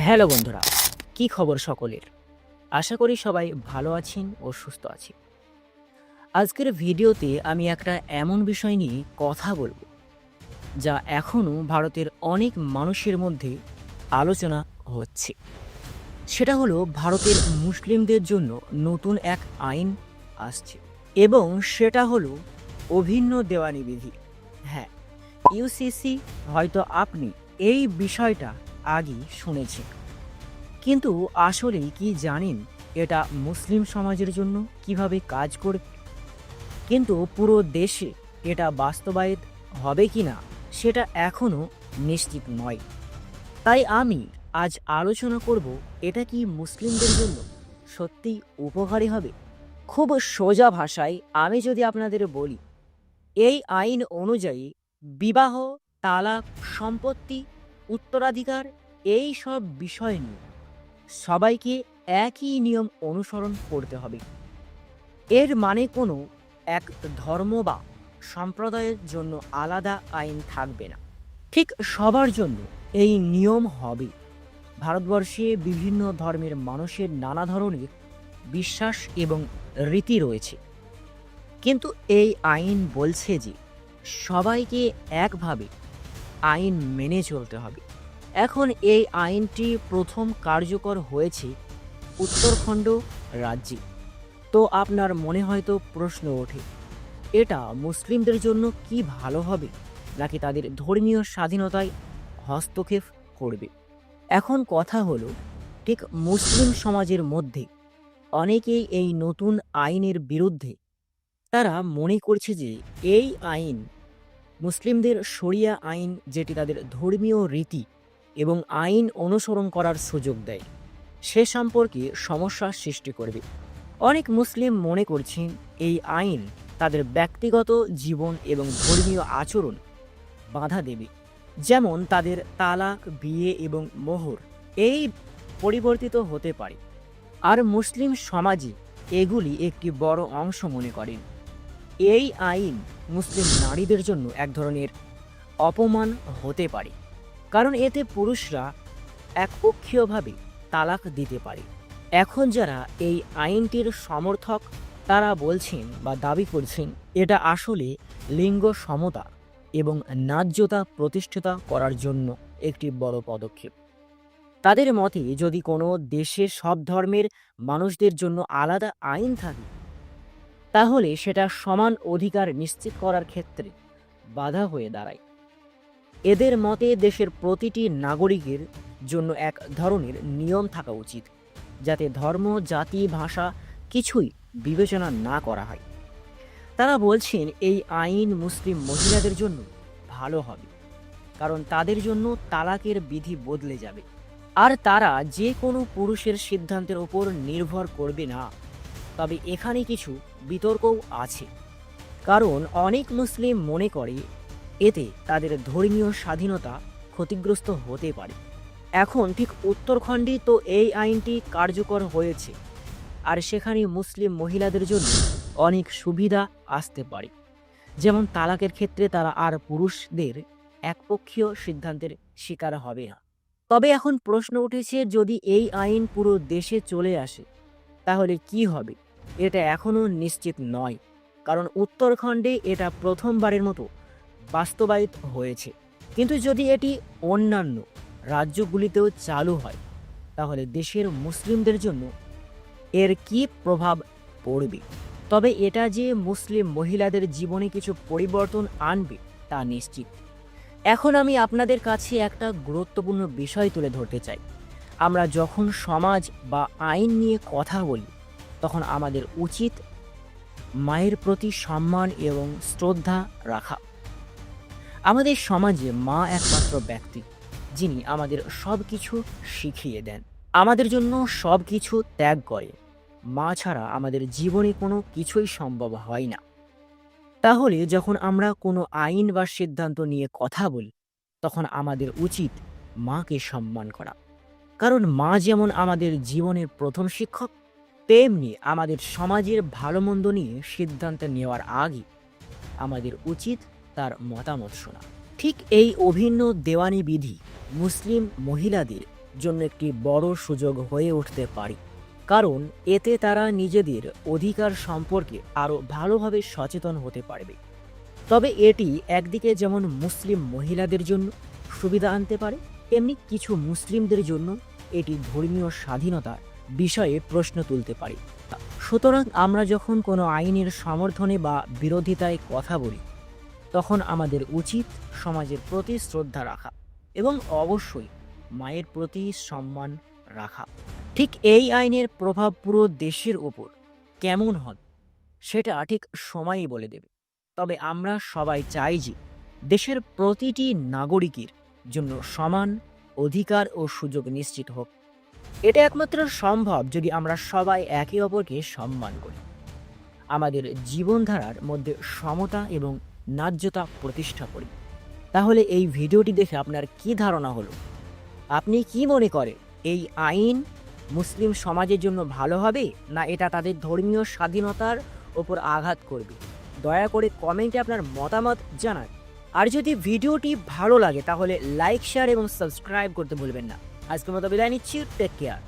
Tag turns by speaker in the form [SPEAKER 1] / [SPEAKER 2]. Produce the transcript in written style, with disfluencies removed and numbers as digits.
[SPEAKER 1] Hello বন্ধুরা, কি খবর সকলের? আশা করি সবাই ভালো আছেন ও সুস্থ আছেন। আজকের ভিডিওতে আমি একটা এমন বিষয় নিয়ে কথা বলবো, যা এখনও ভারতের অনেক মানুষের মধ্যে আলোচনা হচ্ছে। সেটা হলো ভারতের মুসলিমদের জন্য নতুন এক আইন আসছে এবং সেটা হলো অভিন্ন দেওয়ানি বিধি। হ্যাঁ, ইউসিসি, হয়তো আপনি এই বিষয়টা আগেই শুনেছেন, কিন্তু আসলে কি জানেন এটা মুসলিম সমাজের জন্য কিভাবে কাজ করবে? কিন্তু পুরো দেশে এটা বাস্তবায়িত হবে কিনা সেটা এখনো নিশ্চিত নয়। তাই আমি আজ আলোচনা করব, এটা কি মুসলিমদের জন্য সত্যি উপকারী হবে। খুব সোজা ভাষায় আমি যদি আপনাদের বলি, এই আইন অনুযায়ী বিবাহ, তালাক, সম্পত্তি, উত্তরাধিকার, এই সব বিষয় নিয়ে সবাইকে একই নিয়ম অনুসরণ করতে হবে। এর মানে কোনো এক ধর্ম বা সম্প্রদায়ের জন্য আলাদা আইন থাকবে না, ঠিক সবার জন্য এই নিয়ম হবে। ভারতবর্ষে বিভিন্ন ধর্মের মানুষের নানা ধরনের বিশ্বাস এবং রীতি রয়েছে, কিন্তু এই আইন বলছে যে সবাইকে একভাবে আইন মেনে চলতে হবে। এখন এই আইনটি প্রথম কার্যকর হয়েছে উত্তরাখণ্ড রাজ্যে। তো আপনার মনে হয়তো প্রশ্ন ওঠে, এটা মুসলিমদের জন্য কি ভালো হবে, নাকি তাদের ধর্মীয় স্বাধীনতায় হস্তক্ষেপ করবে? এখন কথা হলো, ঠিক মুসলিম সমাজের মধ্যে অনেকেই এই নতুন আইনের বিরুদ্ধে। তারা মনে করছে যে এই আইন মুসলিমদের শরিয়া আইন, যেটি তাদের ধর্মীয় রীতি এবং আইন অনুসরণ করার সুযোগ দেয়, সে সম্পর্কে সমস্যার সৃষ্টি করবে। অনেক মুসলিম মনে করছেন এই আইন তাদের ব্যক্তিগত জীবন এবং ধর্মীয় আচরণ বাধা দেবে, যেমন তাদের তালাক, বিয়ে এবং মোহর এই পরিবর্তিত হতে পারে। আর মুসলিম সমাজে এগুলি একটি বড় অংশ মনে করেন। এই আইন মুসলিম নারীদের জন্য এক ধরনের অপমান হতে পারে, কারণ এতে পুরুষরা একপক্ষীয়ভাবে তালাক দিতে পারে। এখন যারা এই আইনটির সমর্থক, তারা বলছেন বা দাবি করছেন এটা আসলে লিঙ্গ সমতা এবং ন্যায্যতা প্রতিষ্ঠিত করার জন্য একটি বড় পদক্ষেপ। তাদের মতে যদি কোনো দেশে সব ধর্মের মানুষদের জন্য আলাদা আইন থাকে, তাহলে সেটা সমান অধিকার নিশ্চিত করার ক্ষেত্রে বাধা হয়ে দাঁড়ায়। এদের মতে দেশের প্রতিটি নাগরিকের জন্য এক ধরনের নিয়ম থাকা উচিত, যাতে ধর্ম, জাতি, ভাষা কিছুই বিবেচনা না করা হয়। তারা বলছেন এই আইন মুসলিম মহিলাদের জন্য ভালো হবে, কারণ তাদের জন্য তালাকের বিধি বদলে যাবে, আর তারা যে কোনো পুরুষের সিদ্ধান্তের ওপর নির্ভর করবে না। তবে এখানে কিছু বিতর্কও আছে, কারণ অনেক মুসলিম মনে করে এতে তাদের ধর্মীয় স্বাধীনতা ক্ষতিগ্রস্ত হতে পারে। এখন ঠিক উত্তরাখণ্ডে তো এই আইনটি কার্যকর হয়েছে, আর সেখানে মুসলিম মহিলাদের জন্য অনেক সুবিধা আসতে পারে, যেমন তালাকের ক্ষেত্রে তারা আর পুরুষদের একপক্ষীয় সিদ্ধান্তের শিকার হবে না। তবে এখন প্রশ্ন উঠেছে, যদি এই আইন পুরো দেশে চলে আসে তাহলে কি হবে? এটা এখনও নিশ্চিত নয়, কারণ উত্তরাখণ্ডে এটা প্রথমবারের মতো বাস্তবায়িত হয়েছে। কিন্তু যদি এটি অন্যান্য রাজ্যগুলিতেও চালু হয়, তাহলে দেশের মুসলিমদের জন্য এর কি প্রভাব পড়বে? তবে এটা যে মুসলিম মহিলাদের জীবনে কিছু পরিবর্তন আনবে তা নিশ্চিত। এখন আমি আপনাদের কাছে একটা গুরুত্বপূর্ণ বিষয় তুলে ধরতে চাই। আমরা যখন সমাজ বা আইন নিয়ে কথা বলি, তখন আমাদের উচিত মায়ের প্রতি সম্মান এবং শ্রদ্ধা রাখা। আমাদের সমাজে মা একমাত্র ব্যক্তি যিনি আমাদের সব কিছু শিখিয়ে দেন, আমাদের জন্য সব কিছু ত্যাগ করে। মা ছাড়া আমাদের জীবনে কোনো কিছুই সম্ভব হয় না। তাহলে যখন আমরা কোনো আইন বা সিদ্ধান্ত নিয়ে কথা বলি, তখন আমাদের উচিত মাকে সম্মান করা, কারণ মা যেমন আমাদের জীবনের প্রথম শিক্ষক, তেমনি আমাদের সমাজের ভালো মন্দ নিয়ে সিদ্ধান্ত নেওয়ার আগে আমাদের উচিত তার মতামত শোনা। ঠিক এই অভিন্ন দেওয়ানি বিধি মুসলিম মহিলাদের জন্য একটি বড় সুযোগ হয়ে উঠতে পারে, কারণ এতে তারা নিজেদের অধিকার সম্পর্কে আরও ভালোভাবে সচেতন হতে পারবে। তবে এটি একদিকে যেমন মুসলিম মহিলাদের জন্য সুবিধা আনতে পারে, তেমনি কিছু মুসলিমদের জন্য এটি ধর্মীয় স্বাধীনতার বিষয়ে প্রশ্ন তুলতে পারে। সুতরাং আমরা যখন কোনো আইনের সমর্থনে বা বিরোধিতায় কথা বলি, তখন আমাদের উচিত সমাজের প্রতি শ্রদ্ধা রাখা এবং অবশ্যই মায়ের প্রতি সম্মান রাখা। ঠিক এই আইনের প্রভাব পুরো দেশের ওপর কেমন হবে সেটা ঠিক সময়ই বলে দেবে। তবে আমরা সবাই চাই যে দেশের প্রতিটি নাগরিকের জন্য সমান অধিকার ও সুযোগ নিশ্চিত হোক। এটা একমাত্র সম্ভব যদি আমরা সবাই একে অপরকে সম্মান করি, আমাদের জীবনধারার মধ্যে সমতা এবং ন্যায্যতা প্রতিষ্ঠা করি। তাহলে এই ভিডিওটি দেখে আপনার কি ধারণা হলো? আপনি কি মনে করেন, এই আইন মুসলিম সমাজের জন্য ভালো হবে, না এটা তাদের ধর্মীয় স্বাধীনতার ওপর আঘাত করবে? দয়া করে কমেন্টে আপনার মতামত জানান। আর যদি ভিডিওটি ভালো লাগে তাহলে লাইক, শেয়ার এবং সাবস্ক্রাইব করতে ভুলবেন না। আজকের মতো বিদায় নিচ্ছি। Take care.